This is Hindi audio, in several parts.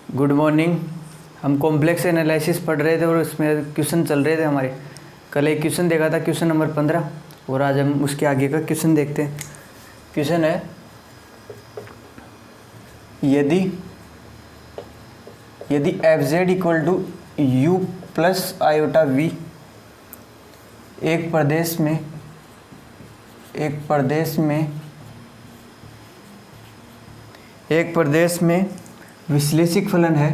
Good morning. हम कॉम्प्लेक्स एनालिसिस पढ़ रहे थे और उसमें क्वेश्चन चल रहे थे हमारे। कल एक क्वेश्चन देखा था, क्वेश्चन नंबर 15, और आज हम उसके आगे का क्वेश्चन देखते हैं। क्वेश्चन है, यदि F Z equal to you plus iota we एक प्रदेश में विश्लेषिक फलन है,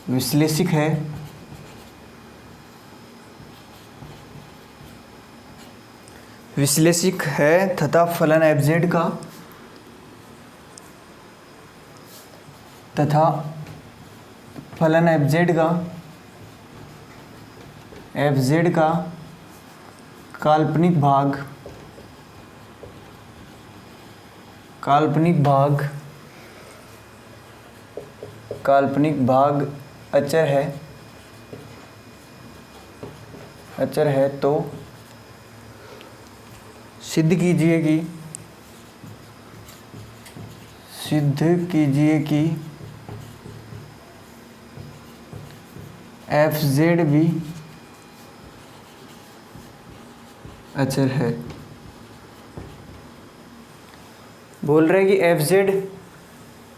विश्लेषिक है तथा फलन एफ जेड का काल्पनिक भाग अचर है तो सिद्ध कीजिए कि एफ जेड भी अचर है। बोल रहे हैं कि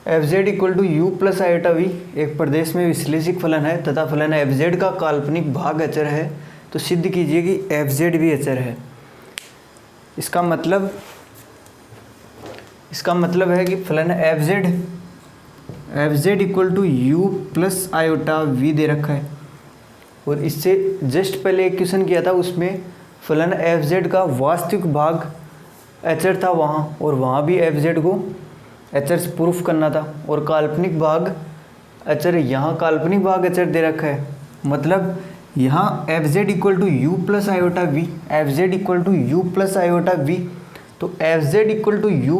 F Z equal to you plus iota we एक प्रदेश में विश्लेषिक फलन है तथा फलन एफ जेड का काल्पनिक भाग अचर है, तो सिद्ध कीजिए कि एफ जेड भी अचर है। इसका मतलब है कि फलन f Z equal to you plus iota v दे रखा है, और इससे जस्ट पहले एक क्वेश्चन किया था, उसमें फलन एफ जेड का वास्तविक भाग अचर था वहाँ, और वहाँ भी एफ जेड को अचर से प्रूफ करना था, और काल्पनिक भाग अचर, यहाँ काल्पनिक भाग अचर दे रखा है। मतलब यहाँ f Z equal to you plus iota v, तो F Z equal to you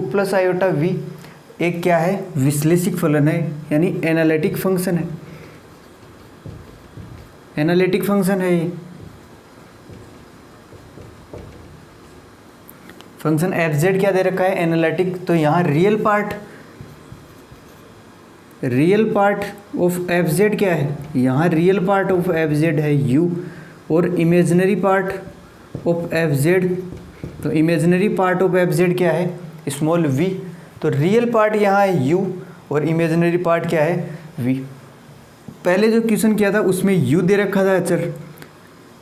plus iota we एक क्या है, विश्लेषिक फलन है, यानी एनालिटिक फंक्शन है। ये फंक्शन एफ जेड क्या दे रखा है, एनालिटिक। तो यहाँ real part of f z क्या है, यहाँ real part of f z है यू, और imaginary part of f z, तो imaginary part of f z क्या है, स्मॉल वी। तो रियल पार्ट यहाँ है यू और इमेजिनरी पार्ट क्या है, वी। पहले जो क्वेश्चन किया था उसमें यू दे रखा था अचर,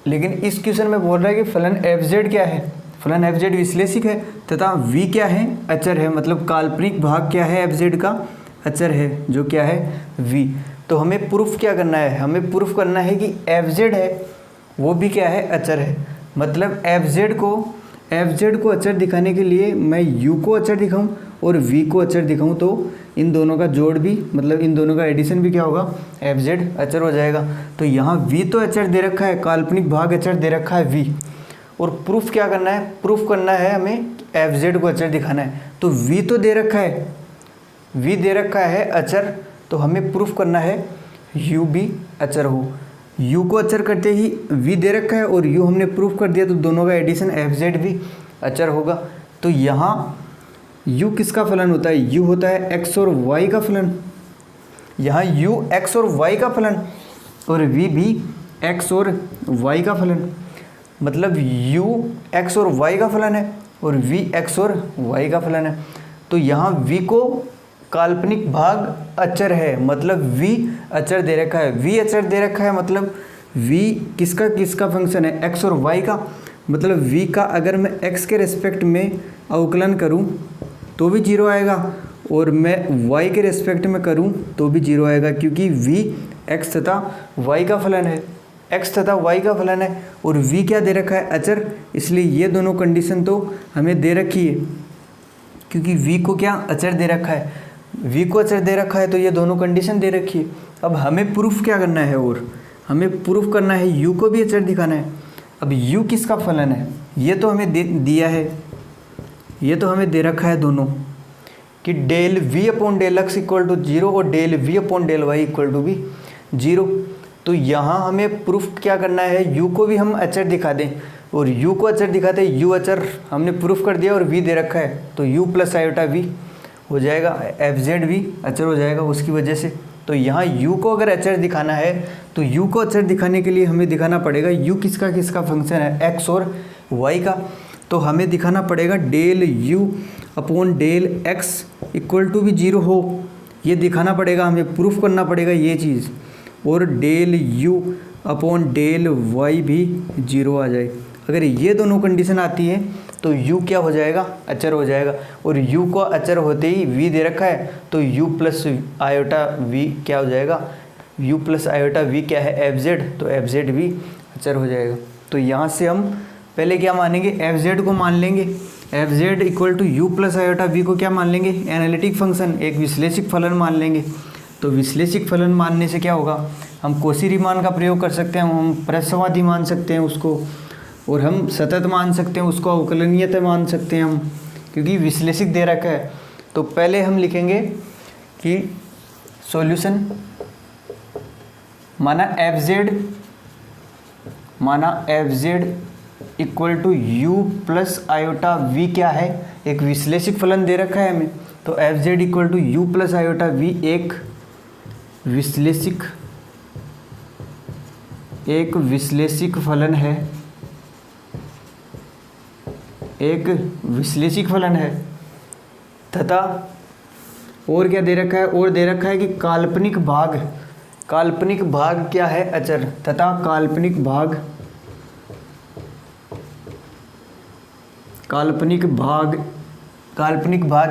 लेकिन इस क्वेश्चन में बोल रहा है कि फलन एफ जेड क्या है, फलन एफ जेड विश्लेषिक है तथा वी क्या है, अचर है। मतलब काल्पनिक भाग क्या है, एफ जेड का अचर है, जो क्या है, वी। तो हमें प्रूफ क्या करना है, हमें प्रूफ करना है कि एफ जेड है वो भी क्या है, अचर है। मतलब एफ जेड को अचर दिखाने के लिए मैं यू को अचर दिखाऊं और वी को अचर दिखाऊं, तो इन दोनों का जोड़ भी, मतलब इन दोनों का एडिशन भी क्या होगा, एफ जेड अचर हो जाएगा। तो यहाँ वी तो अचर दे रखा है, काल्पनिक भाग अचर दे रखा है वी, और प्रूफ क्या करना है, प्रूफ करना है हमें एफ जेड को अचर दिखाना है। तो वी तो दे रखा है अचर, तो हमें प्रूफ करना है यू भी अचर हो। यू को अचर करते ही वी दे रखा है और यू हमने प्रूफ कर दिया, तो दोनों का एडिशन एफ जेड भी अचर होगा। तो यहाँ यू किसका फलन होता है, यू होता है एक्स और वाई का फलन। यहाँ यू एक्स और वाई का फलन, और वी भी एक्स और वाई का फलन। मतलब u x और y का फलन है और v x और y का फलन है। तो यहाँ v को काल्पनिक भाग अचर है, मतलब v अचर दे रखा है, v अचर दे रखा है, मतलब v किसका फंक्शन है, x और y का। मतलब v का अगर मैं x के रेस्पेक्ट में अवकलन करूँ तो भी 0 आएगा, और मैं y के रेस्पेक्ट में करूँ तो भी 0 आएगा, क्योंकि v x तथा y का फलन है, x तथा y का फलन है, और v क्या दे रखा है, अचर। इसलिए ये दोनों कंडीशन तो हमें दे रखी है, क्योंकि v को क्या अचर दे रखा है, v को अचर दे रखा है, तो ये दोनों कंडीशन दे रखी है। अब हमें प्रूफ क्या करना है, और हमें प्रूफ करना है u को भी अचर दिखाना है। अब u किसका फलन है, ये तो हमें दिया है, ये तो हमें दे रखा है दोनों, कि del v upon del X equal to 0 और del v upon del Y equal to भी 0। तो यहाँ हमें प्रूफ क्या करना है, u को भी हम अचर दिखा दें, और u को अचर दिखाते, u अचर हमने प्रूफ कर दिया और v दे रखा है, तो u प्लस आयोटा v हो जाएगा, एफ जेड भी अचर हो जाएगा उसकी वजह से। तो यहाँ u को अगर अचर दिखाना है तो u को अचर दिखाने के लिए हमें दिखाना पड़ेगा u किसका किसका फंक्शन है, x और y का। तो हमें दिखाना पड़ेगा del u upon del x equal to भी 0 हो, ये दिखाना पड़ेगा, हमें प्रूफ करना पड़ेगा ये चीज़। और del u upon del y भी 0 आ जाए। अगर ये दोनों कंडीशन आती है तो u क्या हो जाएगा, अचर हो जाएगा। और u को अचर होते ही v दे रखा है तो u प्लस आयोटा v क्या हो जाएगा, u प्लस आयोटा v क्या है, एफ जेड, तो एफ जेड भी अचर हो जाएगा। तो यहाँ से हम पहले क्या मानेंगे, एफ जेड को मान लेंगे, F Z equal to u plus iota v को क्या मान लेंगे, एनालिटिक फंक्शन, एक विश्लेषिक फलन मान लेंगे। तो विश्लेषिक फलन मानने से क्या होगा, हम कोशी रीमान का प्रयोग कर सकते हैं, हम प्रसवादी मान सकते हैं उसको, और हम सतत मान सकते हैं उसको, अवकलनीयता मान सकते हैं हम, क्योंकि विश्लेषिक दे रखा है। तो पहले हम लिखेंगे कि सॉल्यूशन माना F Z equal to u plus iota v क्या है, एक विश्लेषिक फलन दे रखा है हमें। तो F Z equal to u plus iota v एक विश्लेषिक फलन है, एक विश्लेषिक फलन है। तथा और क्या दे रखा है, और दे रखा है कि काल्पनिक भाग क्या है, अचर, तथा काल्पनिक भाग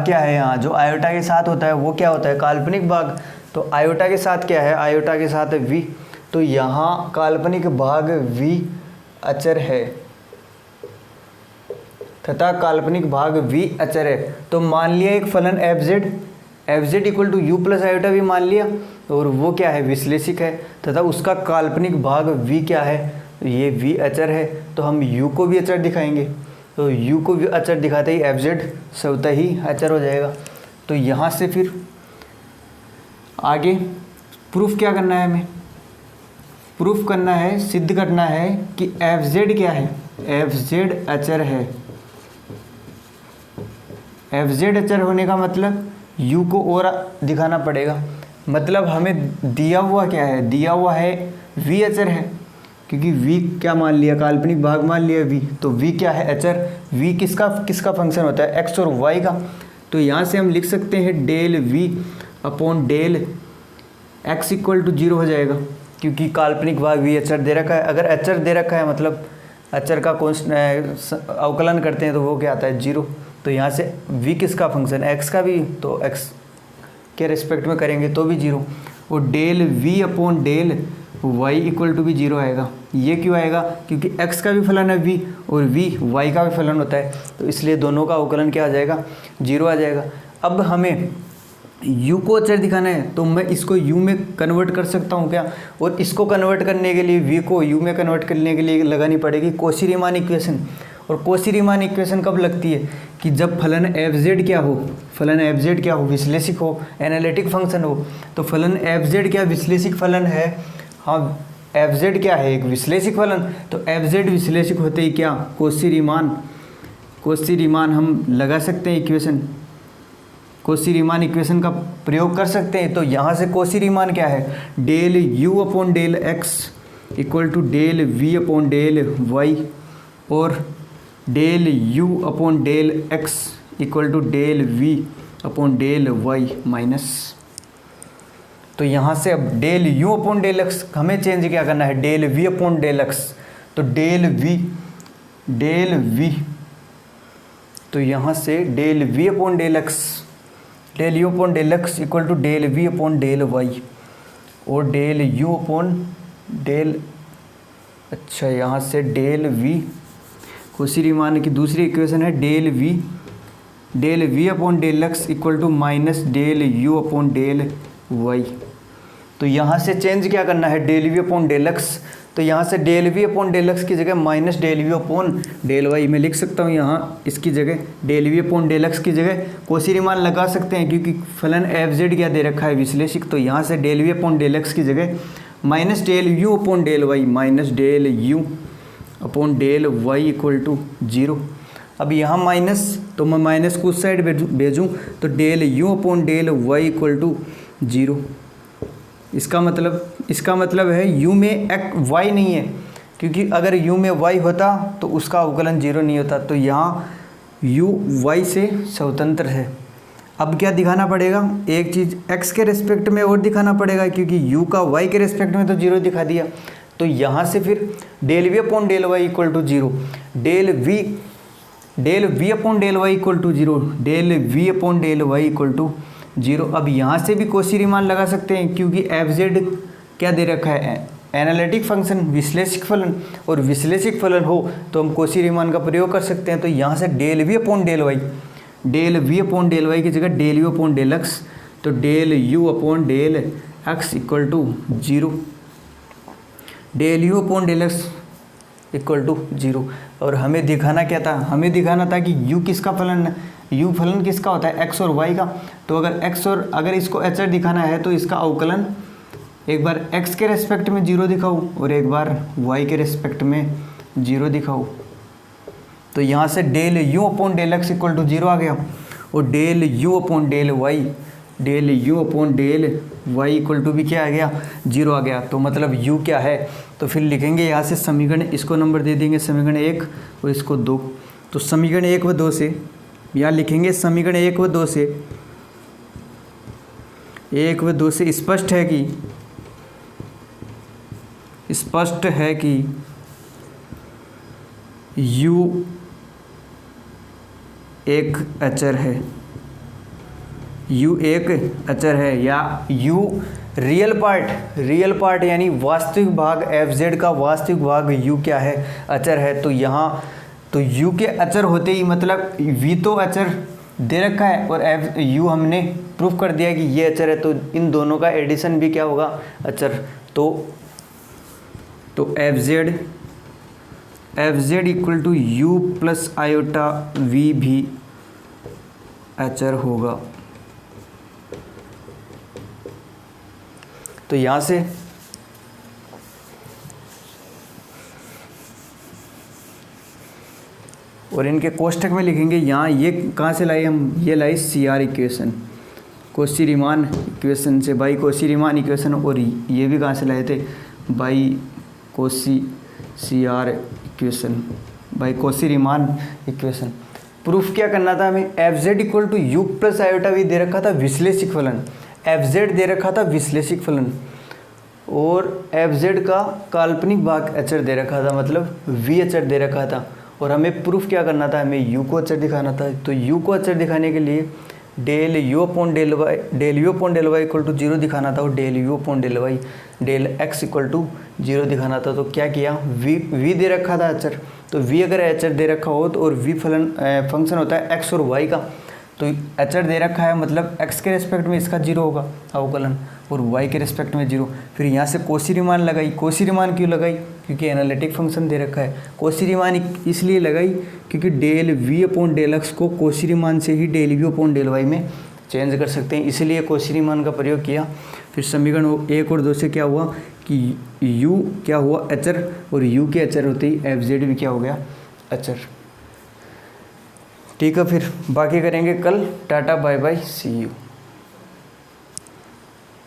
क्या है, यहाँ जो आयोटा के साथ होता है वो क्या होता है, काल्पनिक भाग। तो आयोटा के साथ क्या है, आयोटा के साथ है v, तो यहाँ काल्पनिक भाग v अचर है तथा काल्पनिक भाग v अचर है। तो मान लिया एक फलन f Z equal to u plus iota v मान लिया, और वो क्या है, विश्लेषिक है, तथा उसका काल्पनिक भाग v क्या है, ये v अचर है। तो हम u को भी अचर दिखाएंगे, तो u को भी अचर दिखाते ही एफ जेड स्वतः ही अचर हो जाएगा। तो यहाँ से फिर आगे प्रूफ क्या करना है, हमें प्रूफ करना है, सिद्ध करना है कि एफ जेड क्या है, एफ जेड अचर है। एफ जेड अचर होने का मतलब u को और दिखाना पड़ेगा, मतलब हमें दिया हुआ क्या है, दिया हुआ है v अचर है, क्योंकि v क्या मान लिया, काल्पनिक भाग मान लिया v, तो v क्या है, अचर। v किसका फंक्शन होता है, x और y का। तो यहाँ से हम लिख सकते हैं del v upon del x equal to 0 हो जाएगा, क्योंकि काल्पनिक भाग v अचर दे रखा है। अगर अचर दे रखा है मतलब अचर का अवकलन करते हैं तो वो क्या आता है, 0। तो यहाँ से v किसका फंक्शन, x का भी, तो x के रिस्पेक्ट में करेंगे तो भी 0, और del v upon del y equal to भी 0 आएगा। ये क्यों आएगा, क्योंकि x का भी फलन है v और v y का भी फलन होता है, तो इसलिए दोनों का अवकलन क्या आ जाएगा, 0 आ जाएगा। अब हमें u को अचर दिखाना है तो मैं इसको u में कन्वर्ट कर सकता हूँ क्या, और इसको कन्वर्ट करने के लिए v को u में कन्वर्ट करने के लिए लगानी पड़ेगी कॉची रीमान इक्वेशन। और कॉची रीमान इक्वेशन कब लगती है, कि जब फलन एफ जेड क्या हो, विश्लेषिक हो, एनालिटिक फंक्शन हो। तो फलन एफ जेड क्या विश्लेषिक फलन है, हाँ एफ जेड क्या है, एक विश्लेषिक फलन। तो एफ जेड विश्लेषिक होते ही क्या, कॉची रीमान हम लगा सकते हैं इक्वेशन, कॉची रीमान इक्वेशन का प्रयोग कर सकते हैं। तो यहाँ से कॉची रीमान क्या है, del u upon del x equal to del v upon del y, और del u upon del x equal to del v upon del y minus. तो यहाँ से अब del u upon del x हमें चेंज क्या करना है, del v upon del x। तो डेल v, तो यहाँ से del v upon del x, del u upon del x equal to del v upon del y, और डेल u अपॉन डेल, अच्छा यहाँ से डेल v, कॉची रीमान की दूसरी इक्वेशन है del v upon del x equal to minus del u upon del y। तो यहाँ से चेंज क्या करना है, del v upon del x। तो यहाँ से del v upon del x की जगह minus del v upon del y मैं लिख सकता हूँ। यहाँ इसकी जगह del v upon del x की जगह कॉची रीमान लगा सकते हैं, क्योंकि फलन एफ जेड क्या दे रखा है, विश्लेषिक। तो यहाँ से del v upon del x की जगह minus del u upon del y, minus del u upon del y equal to 0। अब यहाँ माइनस, तो मैं माइनस को उस साइड भेजूँ तो del u upon del Y equal to 0। इसका मतलब है यू में एक वाई नहीं है, क्योंकि अगर u में y होता तो उसका अवकलन 0 नहीं होता। तो यहाँ u y से स्वतंत्र है। अब क्या दिखाना पड़ेगा, एक चीज़ x के रेस्पेक्ट में और दिखाना पड़ेगा, क्योंकि u का y के रेस्पेक्ट में तो 0 दिखा दिया। तो यहाँ से फिर del v upon del Y equal to 0, del v upon del Y equal to 0, del v upon del Y equal to 0। अब यहाँ से भी कोशी रीमान लगा सकते हैं, क्योंकि एफ क्या दे रखा है, एनालिटिक फंक्शन, विश्लेषिक फलन, और विश्लेषिक फलन हो तो हम कोशी रीमान का प्रयोग कर सकते हैं। तो यहाँ से del v upon del y की जगह del u upon del x, तो del u upon del x equal to 0, del u upon del x equal to 0। और हमें दिखाना क्या था, हमें दिखाना था कि u किसका फलन है, u फलन किसका होता है, x और y का। तो अगर इसको एच दिखाना है तो इसका अवकलन एक बार x के रेस्पेक्ट में 0 दिखाऊँ और एक बार y के रेस्पेक्ट में 0 दिखाऊँ। तो यहाँ से del u upon del x equal to 0 आ गया, और del u upon del y equal to भी क्या आ गया, 0 आ गया। तो मतलब u क्या है, तो फिर लिखेंगे यहाँ से समीकरण, इसको नंबर दे देंगे समीकरण 1 और इसको 2। तो समीकरण 1 व 2 से यहाँ लिखेंगे, समीकरण 1 व 2 से स्पष्ट है कि u एक अचर है, या u रियल पार्ट यानी वास्तविक भाग fz का वास्तविक भाग u क्या है, अचर है। तो यहाँ तो u के अचर होते ही मतलब v तो अचर दे रखा है और u हमने प्रूफ कर दिया कि ये अचर है, तो इन दोनों का एडिशन भी क्या होगा, अचर। तो fz equal to u plus iota v भी अचर होगा। तो यहाँ से और इनके कोष्ठक में लिखेंगे, यहाँ ये कहाँ से लाए हम, ये लाई CR equation, Cauchy Riemann equation से, बाई कोशी रीमान इक्वेशन, और ये भी कहाँ से लाए थे, by Cauchy CR equation, by Cauchy Riemann equation. Proof क्या करना था हमें, fz equal to u plus iota v दे रखा था विश्लेषिक फलन, fz दे रखा था विश्लेषिक फलन, और fz का काल्पनिक भाग अचर दे रखा था, मतलब v अचर दे रखा था। और हमें प्रूफ क्या करना था, हमें u को अचर दिखाना था। तो u को अचर दिखाने के लिए del u upon del Y equal to 0 दिखाना था, और del u upon del x equal to 0 दिखाना था। तो क्या किया, v दे रखा था अचर, तो v अगर अचर दे रखा हो तो, और v फंक्शन होता है x और y का, तो अचर दे रखा है मतलब x के रेस्पेक्ट में इसका 0 होगा अवकलन, और y के रेस्पेक्ट में 0। फिर यहाँ से कोशी रीमान लगाई। कोशी रीमान क्यों लगाई, क्योंकि एनालिटिक फंक्शन दे रखा है। कोशी रीमान इसलिए लगाई क्योंकि del v upon del x को कोशी रीमान से ही del v upon del y में चेंज कर सकते हैं, इसलिए कोशी रीमान का प्रयोग किया। फिर समीकरण 1 और 2 से क्या हुआ कि u क्या हुआ, अचर, और u के अचर होते ही fz भी क्या हो गया, अचर। ठीक है, फिर बाकी करेंगे कल। टाटा बाय बाय, सी यू।